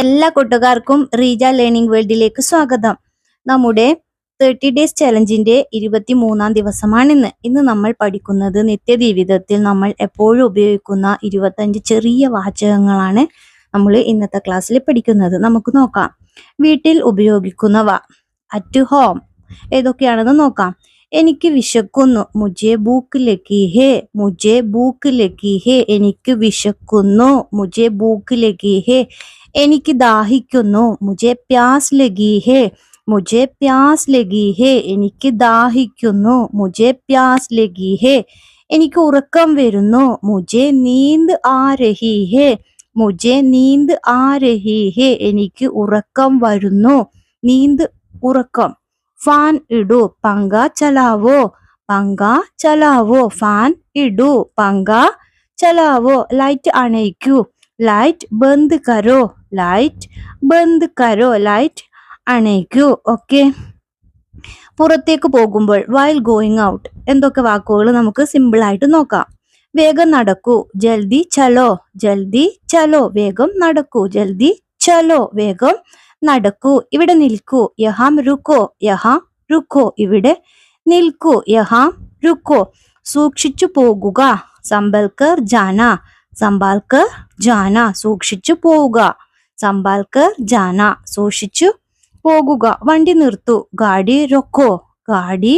എല്ലാ കൂട്ടുകാർക്കും റീജ ലേണിംഗ് വേൾഡിലേക്ക് സ്വാഗതം. നമ്മുടെ 30 ഡേയ്സ് ചലഞ്ചിന്റെ 23-ാം ദിവസമാണിന്ന്. ഇന്ന് നമ്മൾ പഠിക്കുന്നത് നിത്യജീവിതത്തിൽ നമ്മൾ എപ്പോഴും ഉപയോഗിക്കുന്ന 25 ചെറിയ വാചകങ്ങളാണ് നമ്മൾ ഇന്നത്തെ ക്ലാസ്സിൽ പഠിക്കുന്നത്. നമുക്ക് നോക്കാം. വീട്ടിൽ ഉപയോഗിക്കുന്നവ. അറ്റ് ഹോം ഏതൊക്കെയാണെന്ന് നോക്കാം. എനിക്ക് വിശക്കുന്നു. മുझे भूख लगी है. मुझे भूख लगी है. എനിക്ക് വിശക്കുന്നു. मुझे भूख लगी है. എനിക്ക് ദാഹിക്കുന്നു. मुझे प्यास लगी है. मुझे प्यास लगी है. എനിക്ക് ദാഹിക്കുന്നു. मुझे प्यास लगी है. എനിക്ക് ഉറക്കം വരുന്നു. मुझे नींद आ रही है. मुझे नींद आ रही है. എനിക്ക് ഉറക്കം വരുന്നു. नींद ഉറക്കം. ഫാൻ ഇടൂ. പങ്ക ചലാവോ. പങ്ക ചലാവോ. ഫാൻ ഇടൂ. പങ്ക ചലാവോ. ലൈറ്റ് അണയ്ക്കൂ. ലൈറ്റ് ബന്ദ് കരോ. ലൈറ്റ് ബന്ദ് കരോ. ലൈറ്റ് അണയ്ക്കൂ. ഓക്കെ. പുറത്തേക്ക് പോകുമ്പോൾ വൈൽ ഗോയിങ് ഔട്ട് എന്തൊക്കെ വാക്കുകൾ നമുക്ക് സിമ്പിൾ ആയിട്ട് നോക്കാം. വേഗം നടക്കൂ. ജൽദി ചലോ. ജൽദി ചലോ. വേഗം നടക്കൂ. ജൽദി ചലോ. വേഗം നടക്കൂ. ഇവിടെ നിൽക്കൂ. യഹാം രുക്കോ. യഹാം രുക്കോ. ഇവിടെ നിൽക്കൂ. യഹാം രുക്കോ. സൂക്ഷിച്ചു പോകുക. സംഭൽക്കർ ജാന. സംഭാൽക്കർ ജാന. സൂക്ഷിച്ചു പോവുക. സംഭാൽക്കർ ജാന. സൂക്ഷിച്ചു പോകുക. വണ്ടി നിർത്തൂ. ഗാഡി രൊക്കോ. ഗാഡി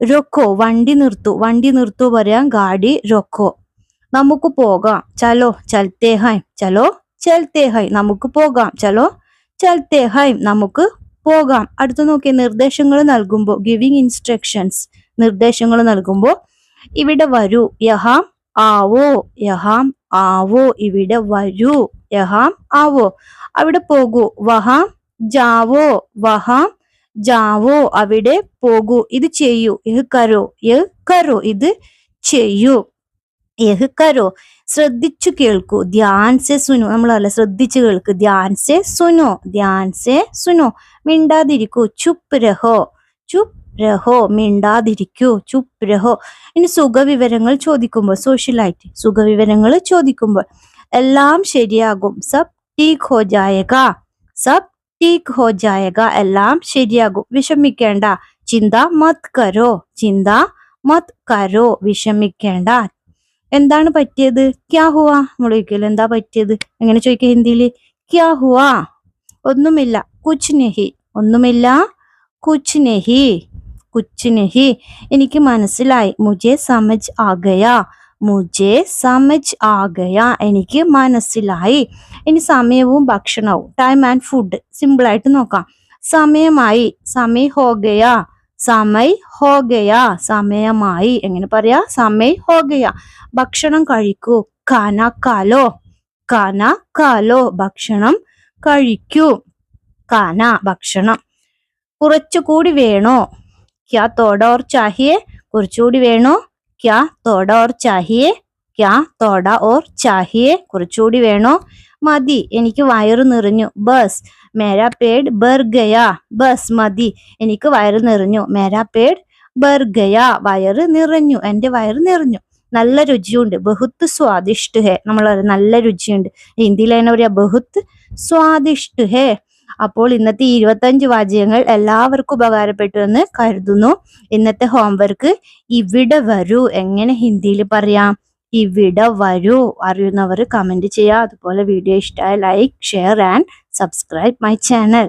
രൊക്കോ. വണ്ടി നിർത്തൂ. വണ്ടി നിർത്തൂ പറയാം. ഗാഡി രൊക്കോ. നമുക്ക് പോകാം. ചലോ ചൽത്തേ ഹൈ. ചലോ ചൽത്തേ ഹൈ. നമുക്ക് പോകാം. ചലോ ചൽത്തേ ഹൈ. നമുക്ക് പോകാം. അടുത്ത് നോക്കിയ നിർദ്ദേശങ്ങൾ നൽകുമ്പോൾ ഗിവിംഗ് ഇൻസ്ട്രക്ഷൻസ് നിർദ്ദേശങ്ങൾ നൽകുമ്പോൾ ഇവിടെ വരൂ. യഹാം ആവോ. യഹാം ആവോ. ഇവിടെ വരൂ. യഹാം ആവോ. അവിടെ പോകൂ. വഹാം ജാവോ. വഹാം ജാവോ. അവിടെ പോകൂ. ഇത് ചെയ്യൂ. യഹ് കരോ. യഹ് കരോ. ഇത് ചെയ്യൂ. യഹ് കരോ. ശ്രദ്ധിച്ചു കേൾക്കൂ. ധ്യാൻ സെ സുനോ. നമ്മളല്ല ശ്രദ്ധിച്ചു കേൾക്ക്. ധ്യാൻ സെ സുനോ. ധ്യാൻ സെ സുനോ. മിണ്ടാതിരിക്കൂ. ചുപ് രഹോ. ചുപ് രഹോ. മിണ്ടാതിരിക്കൂ. ചുപ് രഹോ. ഇനി സുഖവിവരങ്ങൾ ചോദിക്കുമ്പോൾ സോഷ്യലായിട്ട് സുഖവിവരങ്ങൾ ചോദിക്കുമ്പോൾ എല്ലാം ശരിയാകും. സബ് ടീക് ഹോ ജായേഗ. സബ് ടീക് ഹോ ജായേഗ. എല്ലാം ശരിയാകും. വിഷമിക്കേണ്ട. ചിന്ത മത് കരോ. ചിന്ത മത് കരോ. വിഷമിക്കേണ്ട. എന്താണ് പറ്റിയത്? ക്യാ ഹുവാ. നമ്മൾ ചോദിക്കല്ലോ എന്താ പറ്റിയത് എങ്ങനെ ചോദിക്കുക ഹിന്ദിയില്? ക്യാ ഹുവാ. ഒന്നുമില്ല. കുച്ച് നെഹി. ഒന്നുമില്ല. കുച്ച് നെഹി. കുച്ച് നെഹി. എനിക്ക് മനസ്സിലായി. മുझे समझ आ गया. മുझे समझ आ गया. എനിക്ക് മനസ്സിലായി. ഇനി സമയവും ഭക്ഷണവും ടൈം ആൻഡ് ഫുഡ് സിമ്പിൾ ആയിട്ട് നോക്കാം. സമയമായി. സമയ് ഹോ ഗയാ. സമയ് ഹോ ഗയാ. സമയമായി. എങ്ങനെ പറയാ? സമയ് ഹോ ഗയാ. ഭക്ഷണം കഴിക്കൂ. ഖാന കാലോ. ഖാന കാലോ. ഭക്ഷണം കഴിക്കൂ. ഖാന ഭക്ഷണം. കുറച്ചുകൂടി വേണോ? ക്യാ തോട ഓർ ചാഹിയേ. കുറച്ചുകൂടി വേണോ? ക്യാ തോട ഓർ ചാഹിയേ. ക്യാ തോട ഓർ ചാഹിയേ. കുറച്ചുകൂടി വേണോ? മതി. എനിക്ക് വയറു നിറഞ്ഞു. ബസ് മേരാ പേട് ബർ ഗയാ. ബസ് മതി. എനിക്ക് വയറ് നിറഞ്ഞു. മേരാ പേട് ബർ ഗയാ. വയറ് നിറഞ്ഞു. എന്റെ വയറ് നിറഞ്ഞു. നല്ല രുചിയുണ്ട്. ബഹുത്ത് സ്വാദിഷ്ട് ഹേ. നമ്മൾ നല്ല രുചിയുണ്ട്. ഹിന്ദിയിൽ തന്നെ പറയാ ബഹുത്ത് സ്വാദിഷ്ട് ഹേ. അപ്പോൾ ഇന്നത്തെ 25 വാചകങ്ങൾ എല്ലാവർക്കും ഉപകാരപ്പെട്ടു എന്ന് കരുതുന്നു. ഇന്നത്തെ ഹോംവർക്ക് ഇവിടെ വരൂ എങ്ങനെ ഹിന്ദിയിൽ പറയാം? ഇവിടെ വരൂ. അറിയുന്നവർ കമന്റ് ചെയ്യുക. അതുപോലെ വീഡിയോ ഇഷ്ടമായ like share and subscribe my channel.